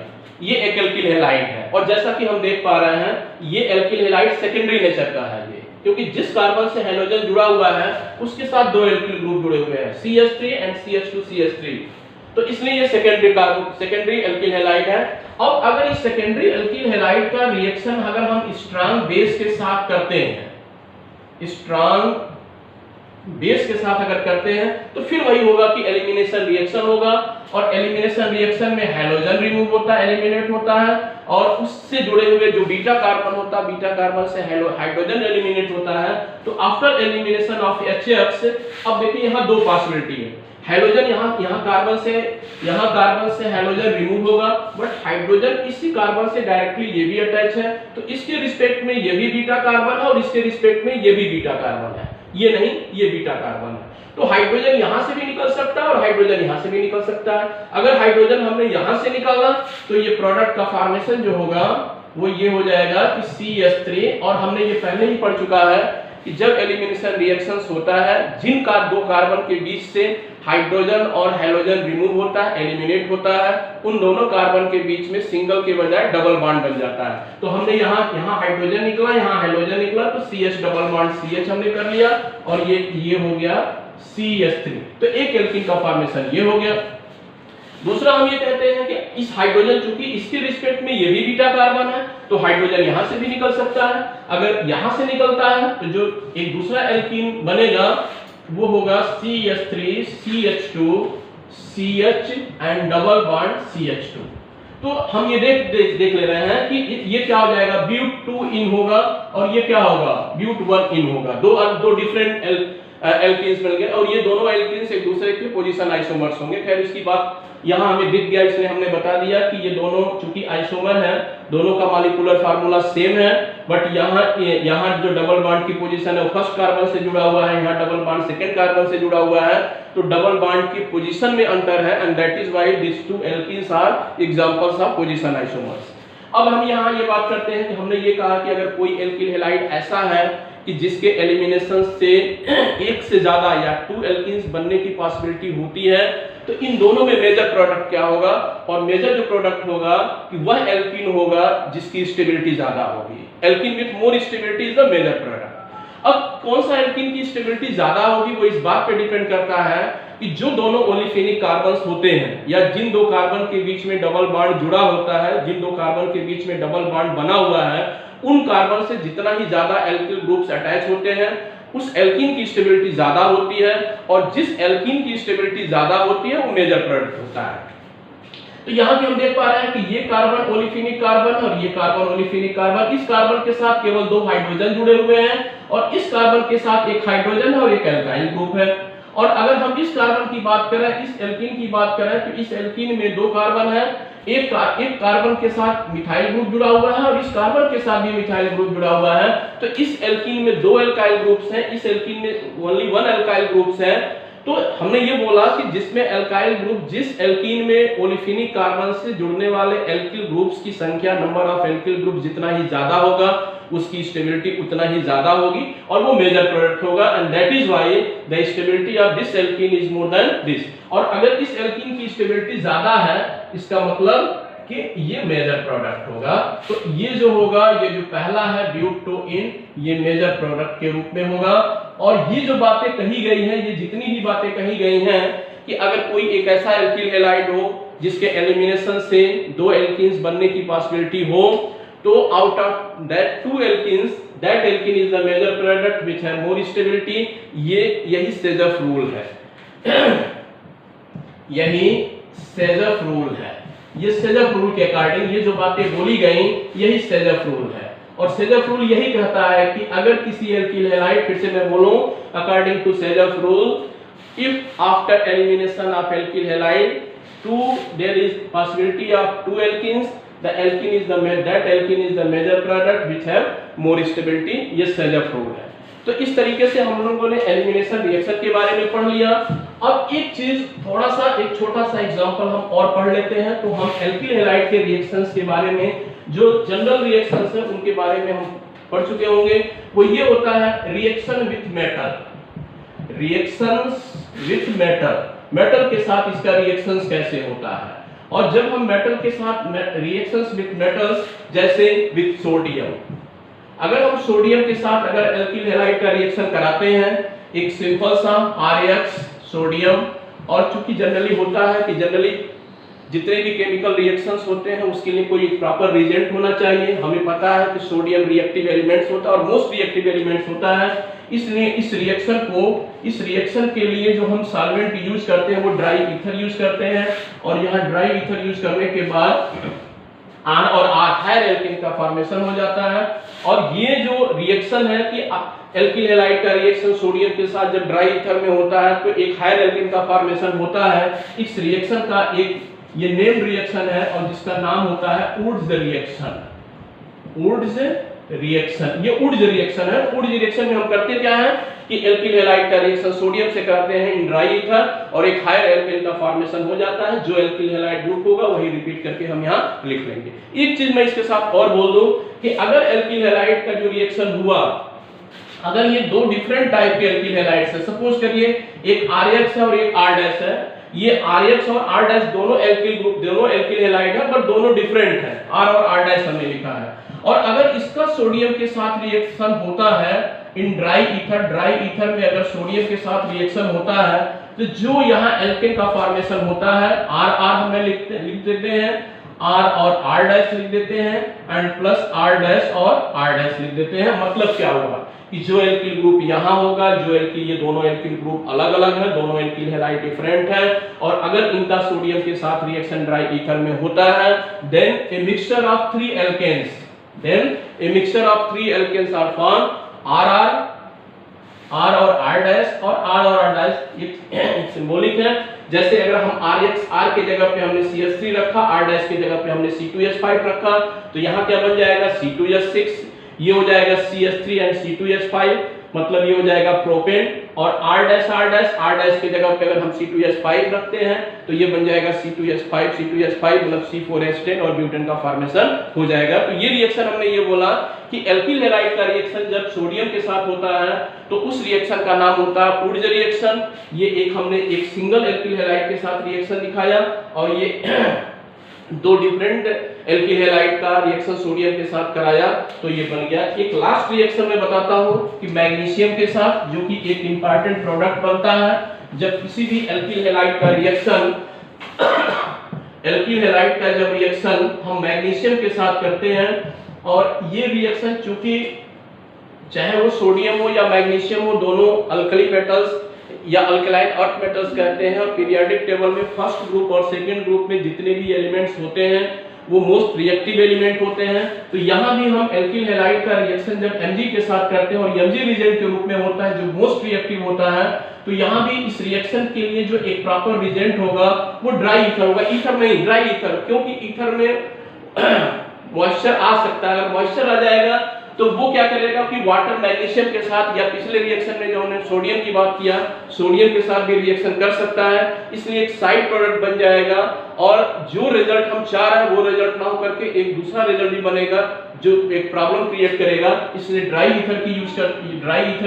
ये एक एल्किल हैलाइड है और जैसा कि हम देख पा रहे हैं ये एल्किल हैलाइड सेकेंडरी नेचर का है ये, क्योंकि जिस कार्बन से हाइड्रोजन जुड़ा हुआ है उसके साथ दो एल्किल ग्रुप जुड़े हुए हैं CH3 एंड CH2CH3, तो इसलिए ये सेकेंडरी एल्किल हैलाइड है। अब अगर इस सेकेंडरी एल्किल हैलाइड का रिएक्शन अगर हम स्ट्रांग बेस के साथ करते हैं, स्ट्रांग बेस के साथ अगर करते हैं तो फिर वही होगा कि एलिमिनेशन रिएक्शन होगा और एलिमिनेशन रिएक्शन में हाइड्रोजन रिमूव होता है, एलिमिनेट होता है और उससे जुड़े हुए जो बीटा कार्बन होता है, बीटा कार्बन से हाइड्रोजन एलिमिनेट होता है। तो आफ्टर एलिमिनेशन ऑफ HX, अब देखिए यहाँ दो पॉसिबिलिटी है, हाइड्रोजन यहाँ कार्बन से हाइड्रोजन रिमूव होगा बट हाइड्रोजन इसी कार्बन से डायरेक्टली ये भी अटैच है तो इसके रिस्पेक्ट में ये भी बीटा कार्बन है और इसके रिस्पेक्ट में ये भी बीटा कार्बन है, ये नहीं, ये बीटा कार्बन है। तो हाइड्रोजन यहां से भी निकल सकता है और हाइड्रोजन यहां से भी निकल सकता है। अगर हाइड्रोजन हमने यहां से निकाला तो ये प्रोडक्ट का फॉर्मेशन जो होगा वो ये हो जाएगा कि CH3, और हमने ये पहले ही पढ़ चुका है कि जब एलिमिनेशन रिएक्शंस होता है जिन दो कार्बन के बीच से हाइड्रोजन और हैलोजन रिमूव होता है, एलिमिनेट होता है, उन दोनों कार्बन के बीच में सिंगल के बजाय डबल बॉन्ड बन जाता है। तो हमने यहाँ हाइड्रोजन निकला, यहाँ हैलोजन निकला, तो CH डबल बॉन्ड CH हमने कर लिया और ये हो गया CH3। तो एक एल्कीन का फॉर्मेशन ये हो गया। दूसरा हम ये कहते हैं कि इस हाइड्रोजन चूंकि इसके रिस्पेक्ट में ये भी बीटा कार्बन है, तो हाइड्रोजन यहां से भी निकल सकता है। अगर यहां से निकलता है तो जो एक दूसरा एल्कीन बनेगा वो होगा CH3 CH2 CH and double bond CH2। तो हम ये देख ले रहे हैं कि ये क्या हो जाएगा, ब्यूट 2 इन होगा और ये क्या होगा, ब्यूट 1 इन होगा। दो डिफरेंट एल्कीन्स मिल गए और ये दोनों एल्कीन्स एक दूसरे के पोजीशन आइसोमर्स होंगे। खैर इसकी बात यहाँ हमें दिख गया, इसलिए हमने बता दिया कि ये दोनों चूंकि आइसोमर हैं, दोनों का मॉलिक्यूलर फार्मूला सेम है, बट यहाँ जो डबल बॉन्ड की पोजीशन है वो फर्स्ट कार्बन से जुड़ा हुआ है, यहाँ डबल बॉन्ड सेकंड कार्बन से जुड़ा हुआ है, तो डबल बॉन्ड की पोजीशन में अंतर है and that is why this two alkenes are examples of position isomers. अब हम यहाँ ये बात करते हैं कि हमने ये कहा कि अगर कोई एल्किल हैलाइड ऐसा है कि जिसके एलिमिनेशन से एक से ज्यादा या 2 एल्कीन्स बनने की पॉसिबिलिटी होती है, तो इन दोनों में मेजर प्रोडक्ट क्या होगा, और मेजर जो प्रोडक्ट होगा कि वह एल्कीन होगा जिसकी स्टेबिलिटी ज्यादा होगी। Alkene with more stability is the major product. अब कौन सा एल्कीन की स्टेबिलिटी ज्यादा होगी वो इस बात पे डिपेंड करता है कि जो दोनों ओलिफेनिक कार्बन्स होते हैं या जिन दो कार्बन के बीच में डबल बॉन्ड जुड़ा होता है, जिन दो कार्बन के बीच में डबल बॉन्ड बना हुआ है, उन कार्बन से जितना ही ज्यादा एल्किल ग्रुप्स अटैच होते हैं उस एल्कीन की स्टेबिलिटी ज्यादा होती है, और जिस एल्कीन की स्टेबिलिटी ज्यादा होती है वो मेजर प्रोडक्ट होता है। तो यहाँ भी हम देख पा रहे हैं कि ये कार्बन ओलिफेनिक कार्बन और ये कार्बन ओलिफेनिक कार्बन, इस कार्बन के साथ केवल 2 हाइड्रोजन जुड़े हुए हैं और इस कार्बन के साथ एक हाइड्रोजन है और एक एल्काइल ग्रुप है। और अगर हम इस कार्बन की बात करें, इस एल्कीन की बात करें, तो इस एल्कीन में 2 कार्बन है, एक कार्बन के साथ मिथाइल ग्रुप जुड़ा हुआ है और इस कार्बन के साथ भी मिथाइल ग्रुप जुड़ा हुआ है। तो इस एल्कीन में 2 एल्काइल ग्रुप्स हैं, इस एल्कीन में ओनली 1 एल्काइल ग्रुप्स है। तो हमने ये बोला कि जिसमें एल्काइल ग्रुप, जिस एल्कीन में ओलिफेनिक कार्बन से जुड़ने वाले एल्किल ग्रुप्स की संख्या, नंबर ऑफ एल्किल ग्रुप जितना ही ज्यादा होगा उसकी स्टेबिलिटी उतना ही ज्यादा होगी और वो मेजर प्रोडक्ट होगा, and that is why the stability of this alkene is more than this. और अगर इस एल्कीन की स्टेबिलिटी ज्यादा है इसका मतलब कि ये मेजर प्रोडक्ट होगा। तो ये जो होगा, ये जो पहला है ब्यूटोइन, ये मेजर प्रोडक्ट के रूप में होगा। और ये जो बातें कही गई हैं, ये जितनी भी बातें कही गई हैं कि अगर कोई एक ऐसा एल्किल हैलाइड हो जिसके एलिमिनेशन से 2 एल्कीन्स बनने की पॉसिबिलिटी हो, तो out of that 2 alkenes that alkene is the major product which have more stability. यही सेजफ रूल है, यही सेजफ रूल है। ये सेजफ रूल के अकॉर्डिंग ये जो बातें बोली गई यही सेजफ रूल है। और सेजफ रूल यही कहता है कि अगर किसी एल्किल हैलाइड, फिर से मैं बोलूं, according to Saytzeff rule, if after elimination of alkyl halide there is possibility of 2 alkenes, the alkene is that alkene is the major product which have more stability. ये सेजफ रूल है। तो इस तरीके से हम लोगों ने एलिमिनेशन रिएक्शन के बारे में पढ़ लिया। अब एक चीज, थोड़ा सा एक छोटा सा एग्जांपल हम और पढ़ लेते हैं। तो हम एल्किल हैलाइड के रिएक्शंस के बारे में, जो जनरल रिएक्शंस हैं उनके बारे में हम पढ़ चुके होंगे। वो ये होता है reaction with metal. Reactions with metal, metal के साथ इसका रिएक्शंस कैसे होता है। और जब हम मेटल के साथ रिएक्शंस विथ मेटल्स, जैसे विथ सोडियम, अगर हम सोडियम के साथ अगर एल्किल हैलाइड का रिएक्शन कराते हैं, एक सिंपल सा RX सोडियम, और चूंकि जनरली होता है कि जनरली जितने भी केमिकल रिएक्शंस होते हैं उसके लिए कोई प्रॉपर रिएजेंट होना चाहिए। हमें पता है कि सोडियम रिएक्टिव एलिमेंट्स होता है और मोस्ट रिएक्टिव एलिमेंट्स होता है। इसलिए इस रिएक्शन के लिए जो हम सॉल्वेंट यूज करते हैं वो ड्राई ईथर यूज करते हैं, और यहाँ ड्राई ईथर यूज करने के बाद R और R हायर एल्कीन का फॉर्मेशन हो जाता है। और ये जो रिएक्शन है कि एल्किल हैलाइड का रिएक्शन सोडियम के साथ जब ड्राई ईथर में होता है तो एक हायर एल्कीन का फॉर्मेशन होता है। इस रिएक्शन का एक ये नेम रिएक्शन है और जिसका नाम होता है वुड्स रिएक्शन। वुड्स रिएक्शन, ये वुड्स रिएक्शन है। वुड्स रिएक्शन में हम करते क्या है कि एल्किल हैलाइड का रिएक्शन सोडियम से करते हैं इन ड्राई ईथर, और एक हायर एल्कीन का फॉर्मेशन हो जाता है। जो एल्किल हैलाइड ग्रुप होगा वही रिपीट करके हम यहाँ लिख लेंगे। एक चीज मैं इसके साथ और बोल दूं कि अगर एल्किल हैलाइड का जो रिएक्शन हुआ, अगर ये दो डिफरेंट टाइप के एल्किल हैलाइड्स है, सपोज करिए एक RH है और एक R' है, ये RH और R' दोनों एल्किल ग्रुप, दोनों एल्किल हैलाइड है, पर दोनों डिफरेंट है, R और R' हमने लिखा है। और अगर इसका सोडियम के साथ रिएक्शन होता है इन ड्राई ईथर में अगर सोडियम के साथ रिएक्शन होता है तो जो यहाँ एल्केन का फॉर्मेशन होता है, RR हमें लिख देते हैं, R और R' लिख देते हैं एंड प्लस R' और R' लिख देते हैं। मतलब क्या होगा कि जो एल्किल ग्रुप यहाँ होगा, जो एल्किल, ये दोनों एल्किल ग्रुप अलग अलग है, दोनों एल्किल हैलाइड डिफरेंट है, और अगर इनका सोडियम के साथ रिएक्शन ड्राई ईथर में होता है, then a mixture of 3 alkenes, are form, R और R' और R' ये सिंबॉलिक है। जैसे अगर हम R के जगह पे हमने CH3 रखा, R' के जगह पे हमने C2H5 रखा, तो यहाँ क्या बन जाएगा C2H6, ये हो जाएगा CH3 एंड C2H5, मतलब ये हो जाएगा प्रोपेन, और R' के जगह पे अगर हम C2H5 रखते हैं तो ये बन जाएगा C2H5 मतलब C4H10 और ब्यूटेन का फॉर्मेशन हो जाएगा। तो ये रिएक्शन हमने ये बोला कि एल्किल हैलाइड का रिएक्शन जब सोडियम के साथ होता है तो उस रिएक्शन का नाम होता है उर्ज रिएक्शन। ये एक हमने एक सिंगल एल्किल हैलाइड के साथ रिएक्शन दिखाया, और ये दो डिफरेंट एल्किल हैलाइड का रिएक्शन सोडियम के साथ कराया, तो ये बन गया। एक लास्ट रिएक्शन मैं बताता हूं कि मैग्नीशियम के साथ, जो कि एक इंपॉर्टेंट प्रोडक्ट बनता है जब किसी भी एल्किल हैलाइड का रिएक्शन हम मैग्नीशियम के साथ करते हैं, और ये रिएक्शन चूंकि चाहे वो सोडियम हो या मैग्नीशियम हो, दोनों अल्कली मेटल्स या अल्कलाइन अर्थ मेटल्स कहते हैं, और पीरियोडिक टेबल में फर्स्ट ग्रुप और सेकंड ग्रुप में जितने भी एलिमेंट्स होते हैं वो मोस्ट रिएक्टिव एलिमेंट होते हैं। तो यहाँ भी हम एल्किल हैलाइड का रिएक्शन जब Mg के साथ करते हैं और Mg रिएजेंट के रूप में होता है जो मोस्ट रिएक्टिव होता है, तो यहाँ भी इस रिएक्शन के लिए जो एक प्रॉपर रिएजेंट होगा वो ड्राई ईथर होगा, ईथर नहीं ड्राई ईथर, क्योंकि ईथर में मॉइस्चर आ सकता है। अगर मॉइस्चर आ जाएगा तो वो क्या करेगा कि वाटर मैग्नीशियम के साथ, या पिछले रिएक्शन में जो हमने सोडियम की बात किया, सोडियम के साथ भी रिएक्शन कर सकता है, इसलिए एक साइड प्रोडक्ट बन जाएगा, और जो रिजल्ट हम चाह रहे हैं वो रिजल्ट ना हो करके एक दूसरा रिजल्ट भी बनेगा जो एक प्रॉब्लम क्रिएट करेगा। इसलिए ड्राई ईथर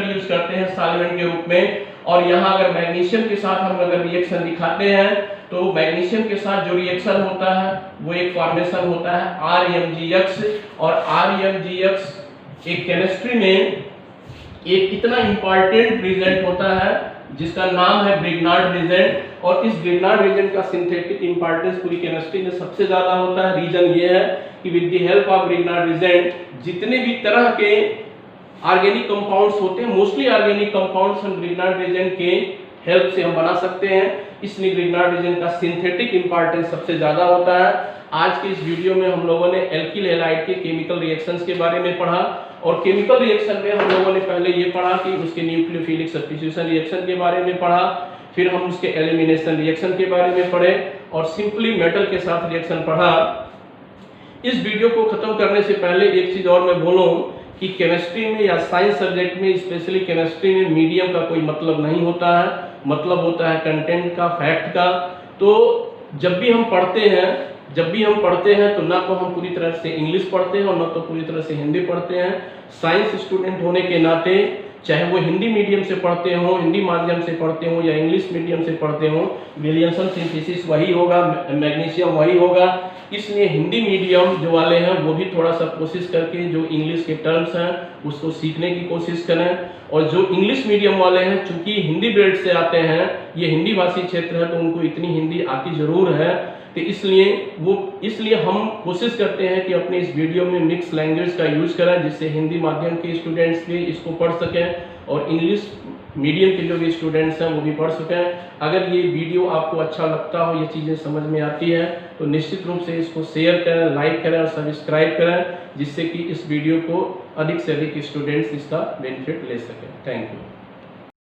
यूज करते हैं सॉल्वेंट के रूप में। और यहाँ अगर मैग्नीशियम के साथ हम अगर रिएक्शन दिखाते हैं तो मैग्नीशियम के साथ जो रिएक्शन होता है वो एक फॉर्मेशन होता है RMgX, और RMgX एक केमिस्ट्री में एक इतना इंपॉर्टेंट रिएजेंट होता है जिसका नाम है ब्रिग्नार्ड रिएजेंट, और इस ब्रिग्नार्ड रिएजेंट का सिंथेटिक इंपॉर्टेंस पूरी केमिस्ट्री में सबसे ज्यादा होता है। रीजन ये है कि with the help of Grignard reagent जितने भी तरह के ऑर्गेनिक कंपाउंड्स होते हैं, मोस्टली ऑर्गेनिक कंपाउंड्स हम ब्रिग्नार्ड रिएजेंट के हेल्प से हम बना सकते हैं, इसलिए ब्रिग्नार्ड रिएजेंट का सिंथेटिक इंपॉर्टेंस सबसे ज्यादा होता है। आज के इस वीडियो में हम लोगों ने एल्किल हैलाइड के केमिकल रिएक्शंस के बारे में पढ़ा, और केमिकल रिएक्शन में हम लोगों ने पहले ये पढ़ा कि उसके न्यूक्लियोफिलिक सब्स्टिट्यूशन रिएक्शन के बारे में पढ़ा, फिर हम उसके एलिमिनेशन रिएक्शन के बारे में पढ़े, और सिंपली मेटल के साथ रिएक्शन पढ़ा। इस वीडियो को खत्म करने से पहले एक चीज और मैं बोलूं कि केमिस्ट्री में या साइंस सब्जेक्ट में, स्पेशली केमिस्ट्री में, मीडियम का कोई मतलब नहीं होता है, मतलब होता है कंटेंट का, फैक्ट का। तो जब भी हम पढ़ते हैं तो ना तो हम पूरी तरह से इंग्लिश पढ़ते हैं और ना तो पूरी तरह से हिंदी पढ़ते हैं। साइंस स्टूडेंट होने के नाते, चाहे वो हिंदी मीडियम से पढ़ते हो, हिंदी माध्यम से पढ़ते हो या इंग्लिश मीडियम से पढ़ते हो, विलियमसन सिंथेसिस वही होगा, मैग्नीशियम वही होगा। इसलिए हिंदी मीडियम जो वाले हैं वो भी थोड़ा सा कोशिश करके जो इंग्लिश के टर्म्स हैं उसको सीखने की कोशिश करें, और जो इंग्लिश मीडियम वाले हैं चूंकि हिंदी बेल्ट से आते हैं, ये हिंदी भाषी क्षेत्र है, तो उनको इतनी हिंदी आती जरूर है, तो इसलिए हम कोशिश करते हैं कि अपने इस वीडियो में मिक्स लैंग्वेज का यूज करें, जिससे हिंदी माध्यम के स्टूडेंट्स भी इसको पढ़ सकें और इंग्लिश मीडियम के जो भी स्टूडेंट्स हैं वो भी पढ़ सकें। अगर ये वीडियो आपको अच्छा लगता हो, ये चीज़ें समझ में आती है, तो निश्चित रूप से इसको शेयर करें, लाइक करें और सब्सक्राइब करें, जिससे कि इस वीडियो को अधिक से अधिक स्टूडेंट्स इसका बेनिफिट ले सकें। Thank you.